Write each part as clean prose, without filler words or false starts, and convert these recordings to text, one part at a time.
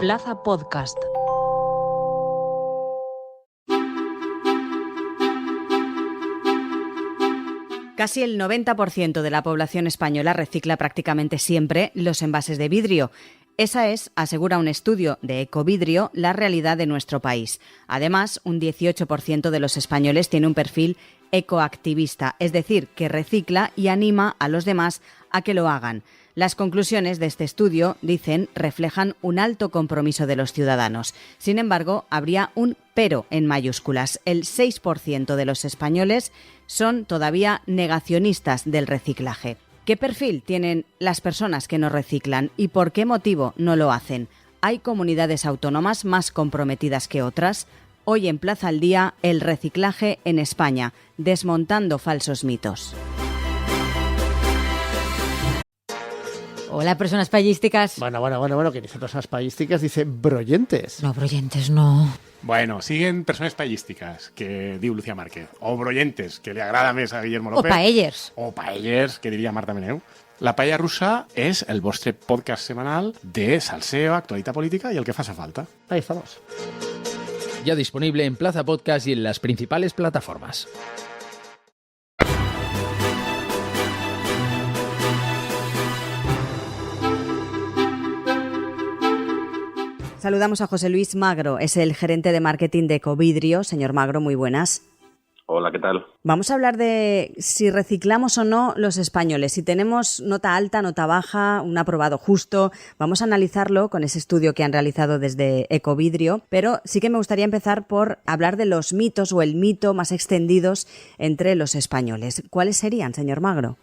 Plaza Podcast. Casi el 90% de la población española recicla prácticamente siempre los envases de vidrio. Esa es, asegura un estudio de Ecovidrio, la realidad de nuestro país. Además, un 18% de los españoles tiene un perfil ecoactivista, es decir, que recicla y anima a los demás a que lo hagan. Las conclusiones de este estudio, dicen, reflejan un alto compromiso de los ciudadanos. Sin embargo, habría un pero en mayúsculas. El 6% de los españoles son todavía negacionistas del reciclaje. ¿Qué perfil tienen las personas que no reciclan y por qué motivo no lo hacen? ¿Hay comunidades autónomas más comprometidas que otras? Hoy en Plaza al Día, el reciclaje en España, desmontando falsos mitos. Hola, personas payísticas. Bueno, que dice personas payísticas, dice broyentes. No, broyentes no. Bueno, siguen persones payísticas, que diu Lucía Márquez, o broyentes, que li agrada més a Guillermo López. O paellers, que diria Marta Meneu. La Paella Rusa és el vostre podcast semanal de salseo, actualitat política y el que faça falta. Ahí estamos. Ya disponible en Plaza Podcast y en las principales plataformas. Saludamos a José Luis Magro, es el gerente de marketing de Ecovidrio. Señor Magro, muy buenas. Hola, ¿qué tal? Vamos a hablar de si reciclamos o no los españoles, si tenemos nota alta, nota baja, un aprobado justo. Vamos a analizarlo con ese estudio que han realizado desde Ecovidrio, pero sí que me gustaría empezar por hablar de los mitos o el mito más extendidos entre los españoles. ¿Cuáles serían, señor Magro?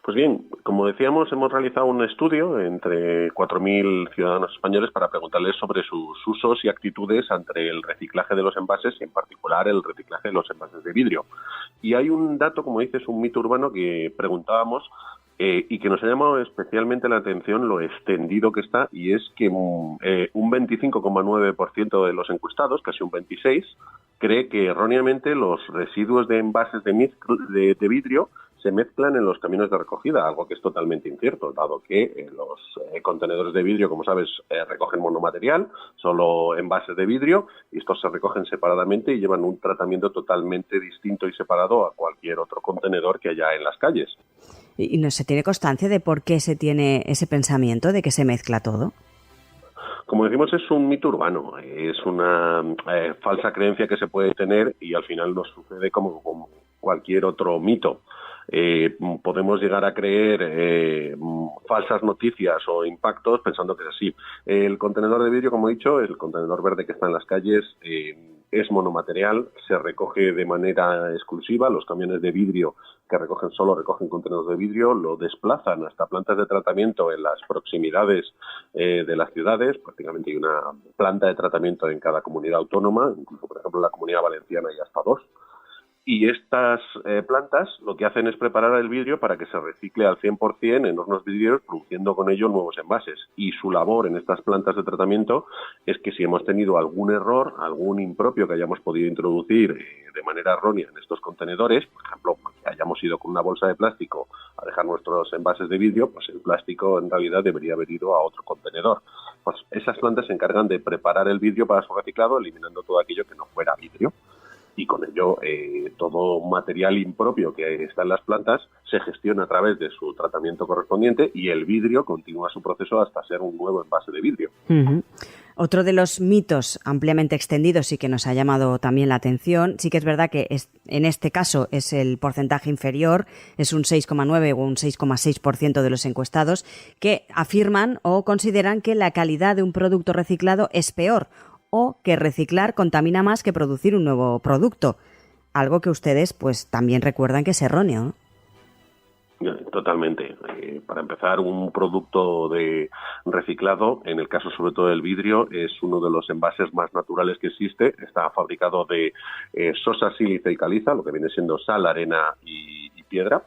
Pues bien, como decíamos, hemos realizado un estudio entre 4.000 ciudadanos españoles para preguntarles sobre sus usos y actitudes ante el reciclaje de los envases y en particular el reciclaje de los envases de vidrio. Y hay un dato, como dices, un mito urbano que preguntábamos y que nos ha llamado especialmente la atención lo extendido que está, y es que un 25,9% de los encuestados, casi un 26%, cree que erróneamente los residuos de envases de vidrio se mezclan en los camiones de recogida, algo que es totalmente incierto, dado que los contenedores de vidrio, como sabes, recogen monomaterial, solo envases de vidrio, y estos se recogen separadamente y llevan un tratamiento totalmente distinto y separado a cualquier otro contenedor que haya en las calles. ¿Y no se tiene constancia de por qué se tiene ese pensamiento de que se mezcla todo? Como decimos, es un mito urbano, es una falsa creencia que se puede tener y al final nos sucede como cualquier otro mito. Podemos llegar a creer falsas noticias o impactos pensando que es así. El contenedor de vidrio, como he dicho, el contenedor verde que está en las calles, es monomaterial, se recoge de manera exclusiva. Los camiones de vidrio que recogen contenedores de vidrio, lo desplazan hasta plantas de tratamiento en las proximidades de las ciudades. Prácticamente hay una planta de tratamiento en cada comunidad autónoma, incluso por ejemplo en la Comunidad Valenciana hay hasta 2. Y estas plantas lo que hacen es preparar el vidrio para que se recicle al 100% en hornos vidrieros, produciendo con ello nuevos envases. Y su labor en estas plantas de tratamiento es que si hemos tenido algún error, algún impropio que hayamos podido introducir de manera errónea en estos contenedores, por ejemplo, que hayamos ido con una bolsa de plástico a dejar nuestros envases de vidrio, pues el plástico en realidad debería haber ido a otro contenedor. Pues esas plantas se encargan de preparar el vidrio para su reciclado, eliminando todo aquello que no fuera vidrio. Y con ello todo material impropio que está en las plantas se gestiona a través de su tratamiento correspondiente y el vidrio continúa su proceso hasta ser un nuevo envase de vidrio. Uh-huh. Otro de los mitos ampliamente extendidos y que nos ha llamado también la atención, sí que es verdad que en este caso es el porcentaje inferior, es un 6,9 o un 6,6% de los encuestados, que afirman o consideran que la calidad de un producto reciclado es peor, o que reciclar contamina más que producir un nuevo producto. Algo que ustedes pues también recuerdan que es erróneo, ¿no? Totalmente. Para empezar, un producto de reciclado, en el caso sobre todo del vidrio, es uno de los envases más naturales que existe. Está fabricado de sosa, sílice y caliza, lo que viene siendo sal, arena y piedra.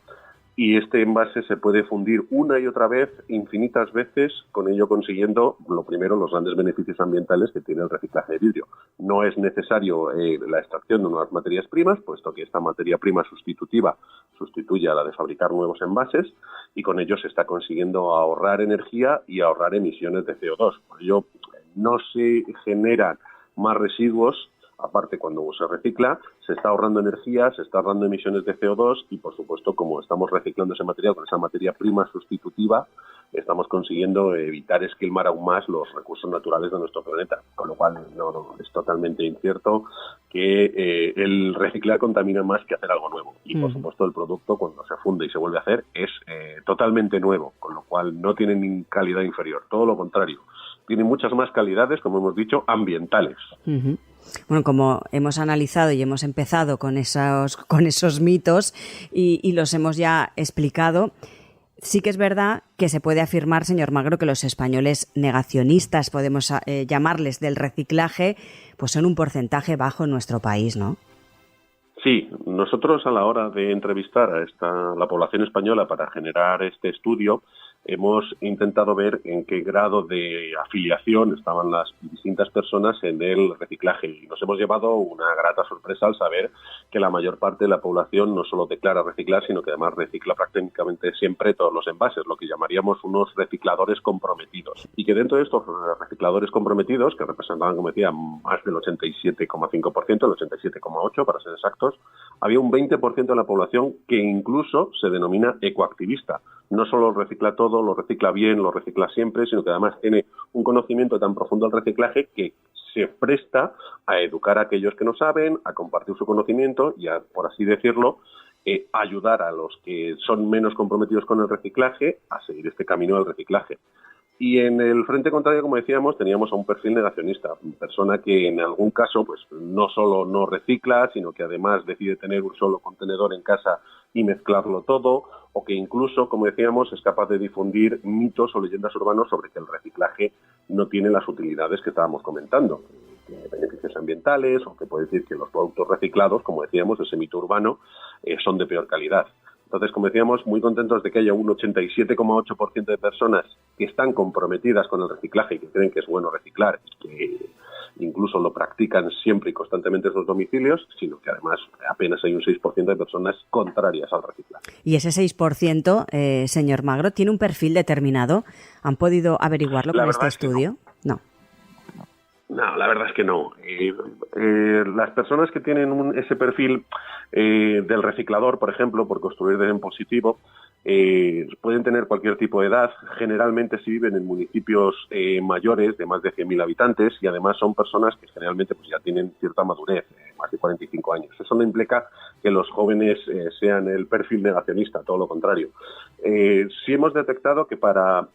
Y este envase se puede fundir una y otra vez, infinitas veces, con ello consiguiendo, lo primero, los grandes beneficios ambientales que tiene el reciclaje de vidrio. No es necesario la extracción de nuevas materias primas, puesto que esta materia prima sustitutiva sustituye a la de fabricar nuevos envases, y con ello se está consiguiendo ahorrar energía y ahorrar emisiones de CO2. Por ello, no se generan más residuos. Aparte, cuando se recicla, se está ahorrando energía, se está ahorrando emisiones de CO2 y, por supuesto, como estamos reciclando ese material con esa materia prima sustitutiva, estamos consiguiendo evitar esquilmar aún más los recursos naturales de nuestro planeta. Con lo cual, no, es totalmente incierto que el reciclar contamina más que hacer algo nuevo. Y, por supuesto, el producto, cuando se funde y se vuelve a hacer, es totalmente nuevo, con lo cual no tiene ni calidad inferior. Todo lo contrario. Tiene muchas más calidades, como hemos dicho, ambientales. Uh-huh. Bueno, como hemos analizado y hemos empezado con esos mitos y los hemos ya explicado, sí que es verdad que se puede afirmar, señor Magro, que los españoles negacionistas, podemos llamarles, del reciclaje, pues son un porcentaje bajo en nuestro país, ¿no? Sí, nosotros a la hora de entrevistar a la población española para generar este estudio, hemos intentado ver en qué grado de afiliación estaban las distintas personas en el reciclaje y nos hemos llevado una grata sorpresa al saber que la mayor parte de la población no solo declara reciclar, sino que además recicla prácticamente siempre todos los envases, lo que llamaríamos unos recicladores comprometidos. Y que dentro de estos recicladores comprometidos, que representaban, como decía, más del 87,5%, el 87,8% para ser exactos, había un 20% de la población que incluso se denomina ecoactivista. No solo recicla todo, lo recicla bien, lo recicla siempre, sino que además tiene un conocimiento tan profundo del reciclaje que se presta a educar a aquellos que no saben, a compartir su conocimiento y a, por así decirlo, ayudar a los que son menos comprometidos con el reciclaje a seguir este camino del reciclaje. Y en el frente contrario, como decíamos, teníamos a un perfil negacionista, una persona que en algún caso pues no solo no recicla, sino que además decide tener un solo contenedor en casa y mezclarlo todo, o que incluso, como decíamos, es capaz de difundir mitos o leyendas urbanas sobre que el reciclaje no tiene las utilidades que estábamos comentando, que tiene beneficios ambientales, o que puede decir que los productos reciclados, como decíamos, ese mito urbano, son de peor calidad. Entonces, como decíamos, muy contentos de que haya un 87,8% de personas que están comprometidas con el reciclaje y que creen que es bueno reciclar y que incluso lo practican siempre y constantemente en sus domicilios, sino que además apenas hay un 6% de personas contrarias al reciclaje. Y ese 6%, señor Magro, ¿tiene un perfil determinado? ¿Han podido averiguarlo con este estudio? No. No, la verdad es que no. Las personas que tienen ese perfil del reciclador, por ejemplo, por construir en positivo, pueden tener cualquier tipo de edad. Generalmente si viven en municipios mayores de más de 100.000 habitantes y además son personas que generalmente pues ya tienen cierta madurez, más de 45 años. Eso no implica que los jóvenes sean el perfil negacionista, todo lo contrario. Sí hemos detectado que para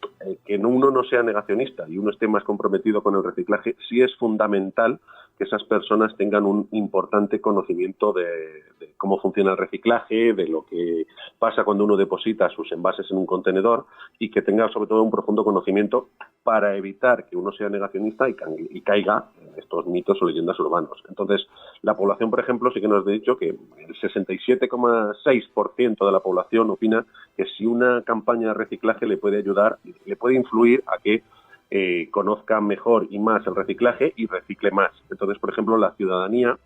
que uno no sea negacionista y uno esté más comprometido con el reciclaje, sí es fundamental que esas personas tengan un importante conocimiento de cómo funciona el reciclaje, de lo que pasa cuando uno deposita sus envases en un contenedor y que tenga sobre todo un profundo conocimiento para evitar que uno sea negacionista y caiga en estos mitos o leyendas urbanos. Entonces, la población, por ejemplo, sí que nos ha dicho que el 67,6% de la población opina que si una campaña de reciclaje le puede ayudar, le puede influir a que conozca mejor y más el reciclaje y recicle más. Entonces, por ejemplo, la ciudadanía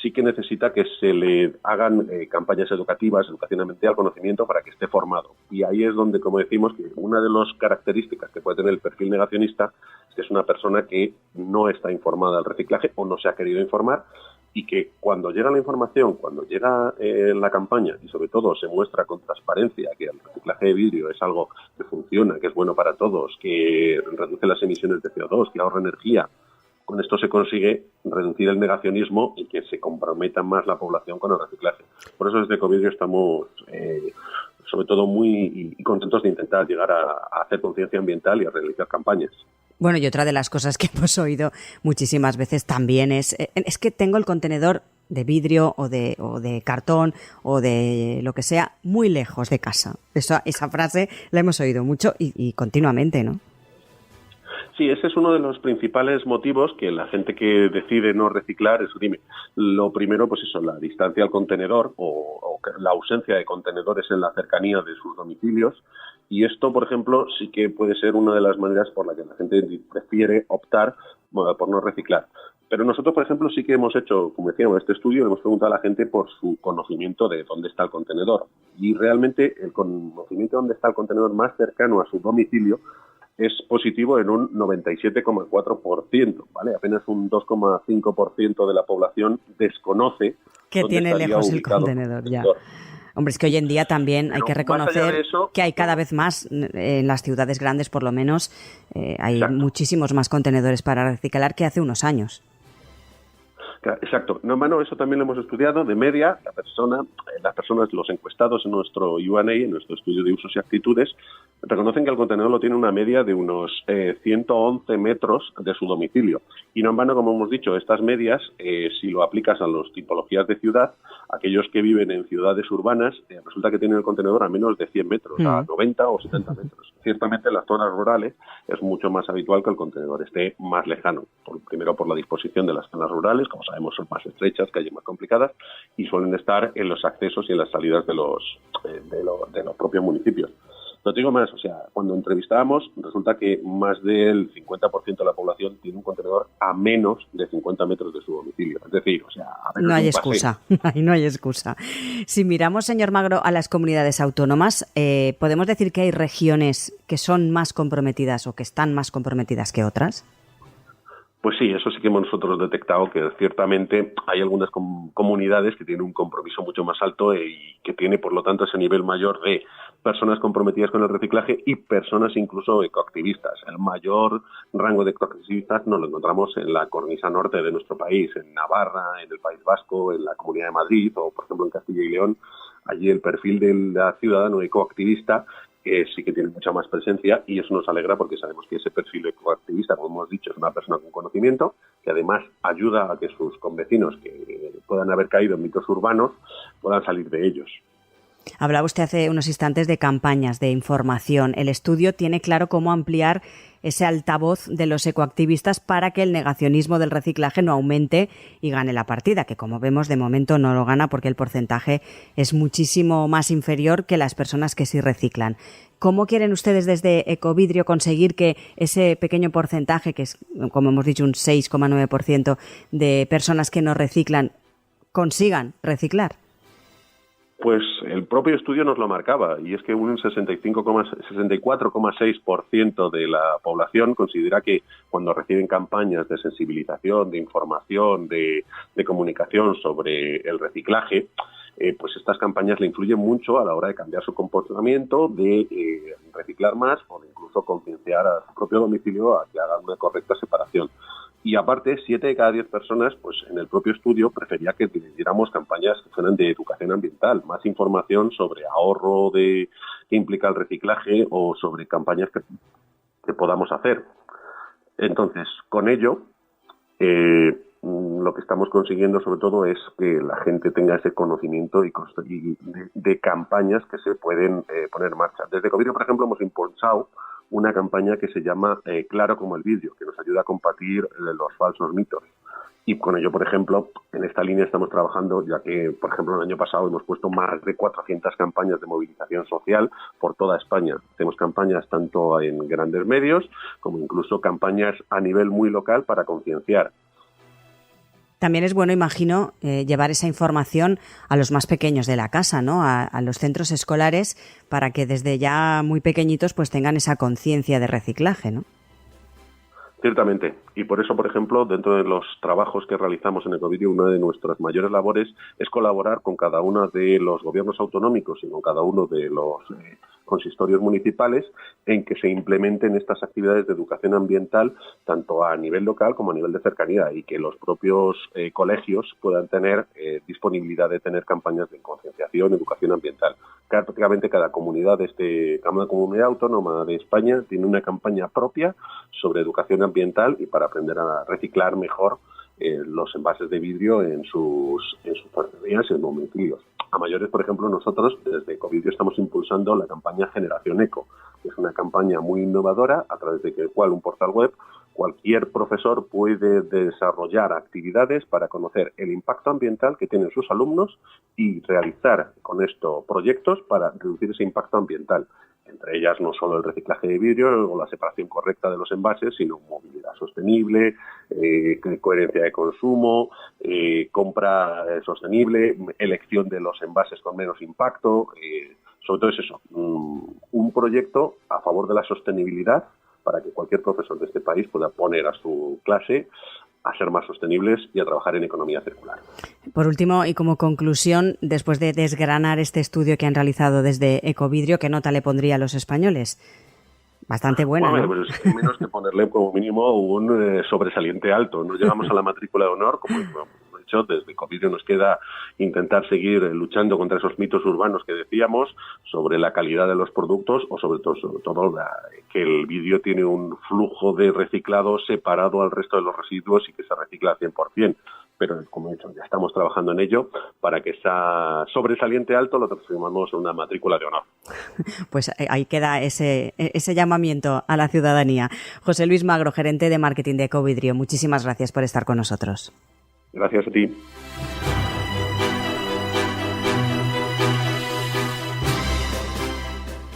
sí que necesita que se le hagan campañas educativas, educación ambiental, conocimiento para que esté formado. Y ahí es donde, como decimos, que una de las características que puede tener el perfil negacionista es que es una persona que no está informada del reciclaje o no se ha querido informar y que cuando llega la información, cuando llega la campaña y sobre todo se muestra con transparencia que el reciclaje de vidrio es algo que funciona, que es bueno para todos, que reduce las emisiones de CO2, que ahorra energía, con esto se consigue reducir el negacionismo y que se comprometa más la población con el reciclaje. Por eso desde Ecovidrio estamos sobre todo muy contentos de intentar llegar a hacer conciencia ambiental y a realizar campañas. Bueno, y otra de las cosas que hemos oído muchísimas veces también es que tengo el contenedor de vidrio o de cartón o de lo que sea muy lejos de casa. Esa frase la hemos oído mucho y continuamente, ¿no? Sí, ese es uno de los principales motivos que la gente que decide no reciclar esgrime. Lo primero, pues eso, la distancia al contenedor o la ausencia de contenedores en la cercanía de sus domicilios. Y esto, por ejemplo, sí que puede ser una de las maneras por la que la gente prefiere optar por no reciclar. Pero nosotros, por ejemplo, sí que hemos hecho, como decíamos, este estudio, hemos preguntado a la gente por su conocimiento de dónde está el contenedor. Y realmente el conocimiento de dónde está el contenedor más cercano a su domicilio es positivo en un 97,4%, ¿vale? Apenas un 2,5% de la población desconoce que tiene lejos el contenedor, ya. Hombre, es que hoy en día también hay que reconocer que hay cada vez más, en las ciudades grandes por lo menos, hay muchísimos más contenedores para reciclar que hace unos años. Exacto. No, mano, eso también lo hemos estudiado. De media, las personas, los encuestados en nuestro UNA, en nuestro estudio de usos y actitudes, reconocen que el contenedor lo tiene una media de unos 111 metros de su domicilio. Y no en vano, como hemos dicho, estas medias, si lo aplicas a las tipologías de ciudad, aquellos que viven en ciudades urbanas, resulta que tienen el contenedor a menos de 100 metros, a 90 o 70 metros. Ciertamente en las zonas rurales es mucho más habitual que el contenedor esté más lejano. Primero por la disposición de las zonas rurales, como sabemos son más estrechas, calles más complicadas, y suelen estar en los accesos y en las salidas de los propios municipios. No te digo más, o sea, cuando entrevistábamos, resulta que más del 50% de la población tiene un contenedor a menos de 50 metros de su domicilio. Es decir, o sea, a menos no hay de un excusa, ahí no hay excusa. Si miramos, señor Magro, a las comunidades autónomas, ¿podemos decir que hay regiones que son más comprometidas o que están más comprometidas que otras? Pues sí, eso sí que hemos nosotros detectado que ciertamente hay algunas comunidades que tienen un compromiso mucho más alto y que tiene, por lo tanto, ese nivel mayor de personas comprometidas con el reciclaje y personas incluso ecoactivistas. El mayor rango de ecoactivistas nos lo encontramos en la cornisa norte de nuestro país, en Navarra, en el País Vasco, en la Comunidad de Madrid o, por ejemplo, en Castilla y León. Allí el perfil del ciudadano ecoactivista sí que tiene mucha más presencia y eso nos alegra porque sabemos que ese perfil ecoactivista, como hemos dicho, es una persona con conocimiento que además ayuda a que sus convecinos que puedan haber caído en mitos urbanos puedan salir de ellos. Hablaba usted hace unos instantes de campañas de información. El estudio tiene claro cómo ampliar ese altavoz de los ecoactivistas para que el negacionismo del reciclaje no aumente y gane la partida, que como vemos de momento no lo gana porque el porcentaje es muchísimo más inferior que las personas que sí reciclan. ¿Cómo quieren ustedes desde Ecovidrio conseguir que ese pequeño porcentaje, que es, como hemos dicho, un 6,9% de personas que no reciclan, consigan reciclar? Pues el propio estudio nos lo marcaba, y es que un 64,6% de la población considera que cuando reciben campañas de sensibilización, de información, de comunicación sobre el reciclaje, pues estas campañas le influyen mucho a la hora de cambiar su comportamiento, de reciclar más o de incluso concienciar a su propio domicilio a que haga una correcta separación. Y aparte, 7 de cada 10 personas, pues en el propio estudio, prefería que diéramos campañas que fueran de educación ambiental, más información sobre ahorro que implica el reciclaje o sobre campañas que podamos hacer. Entonces, con ello, lo que estamos consiguiendo sobre todo es que la gente tenga ese conocimiento y de campañas que se pueden poner en marcha. Desde Ecovidrio, por ejemplo, hemos impulsado una campaña que se llama Claro como el vidrio, que nos ayuda a combatir los falsos mitos. Y con ello, por ejemplo, en esta línea estamos trabajando, ya que, por ejemplo, el año pasado hemos puesto más de 400 campañas de movilización social por toda España. Hacemos campañas tanto en grandes medios como incluso campañas a nivel muy local para concienciar. También es bueno, imagino, llevar esa información a los más pequeños de la casa, ¿no? A los centros escolares, para que desde ya muy pequeñitos pues tengan esa conciencia de reciclaje, ¿no? Ciertamente. Y por eso, por ejemplo, dentro de los trabajos que realizamos en Ecovidrio, una de nuestras mayores labores es colaborar con cada uno de los gobiernos autonómicos y con cada uno de los consistorios municipales en que se implementen estas actividades de educación ambiental tanto a nivel local como a nivel de cercanía y que los propios colegios puedan tener disponibilidad de tener campañas de concienciación, educación ambiental. Prácticamente cada comunidad autónoma de España tiene una campaña propia sobre educación ambiental y para aprender a reciclar mejor los envases de vidrio en sus ferreterías y en domicilios. A mayores, por ejemplo, nosotros desde Ecovidrio estamos impulsando la campaña Generación Eco, que es una campaña muy innovadora a través de la cual un portal web cualquier profesor puede desarrollar actividades para conocer el impacto ambiental que tienen sus alumnos y realizar con esto proyectos para reducir ese impacto ambiental. Entre ellas no solo el reciclaje de vidrio o la separación correcta de los envases, sino movilidad sostenible, coherencia de consumo, compra sostenible, elección de los envases con menos impacto. Sobre todo es eso, un proyecto a favor de la sostenibilidad para que cualquier profesor de este país pueda poner a su clase a ser más sostenibles y a trabajar en economía circular. Por último, y como conclusión, después de desgranar este estudio que han realizado desde Ecovidrio, ¿qué nota le pondría a los españoles? Bastante buena, bueno, ¿no? Pues menos que ponerle como mínimo un sobresaliente alto. No llegamos a la matrícula de honor, como hemos dicho, desde Ecovidrio nos queda intentar seguir luchando contra esos mitos urbanos que decíamos sobre la calidad de los productos o sobre todo que el vidrio tiene un flujo de reciclado separado al resto de los residuos y que se recicla al 100%. Pero, como he dicho, ya estamos trabajando en ello para que esa sobresaliente alto lo transformemos en una matrícula de honor. Pues ahí queda ese llamamiento a la ciudadanía. José Luis Magro, gerente de marketing de Ecovidrio, muchísimas gracias por estar con nosotros. Gracias a ti.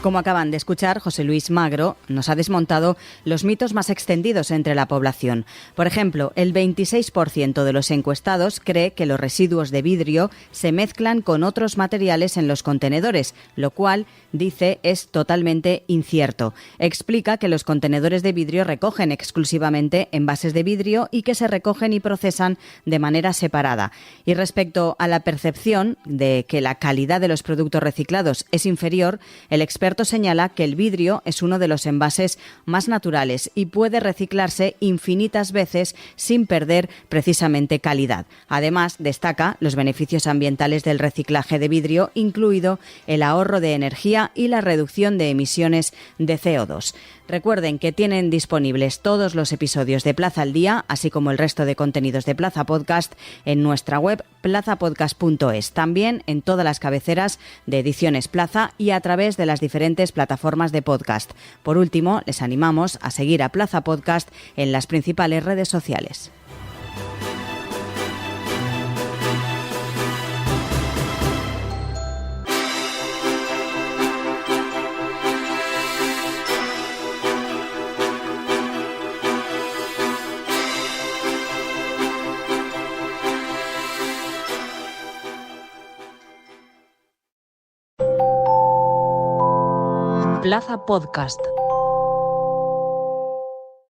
Como acaban de escuchar, José Luis Magro nos ha desmontado los mitos más extendidos entre la población. Por ejemplo, el 26% de los encuestados cree que los residuos de vidrio se mezclan con otros materiales en los contenedores, lo cual, dice, es totalmente incierto. Explica que los contenedores de vidrio recogen exclusivamente envases de vidrio y que se recogen y procesan de manera separada. Y respecto a la percepción de que la calidad de los productos reciclados es inferior, el experto señala que el vidrio es uno de los envases más naturales y puede reciclarse infinitas veces sin perder precisamente calidad. Además, destaca los beneficios ambientales del reciclaje de vidrio, incluido el ahorro de energía y la reducción de emisiones de CO2. Recuerden que tienen disponibles todos los episodios de Plaza al Día, así como el resto de contenidos de Plaza Podcast, en nuestra web plazapodcast.es, también en todas las cabeceras de Ediciones Plaza y a través de las diferentes plataformas de podcast. Por último, les animamos a seguir a Plaza Podcast en las principales redes sociales. Plaza Podcast.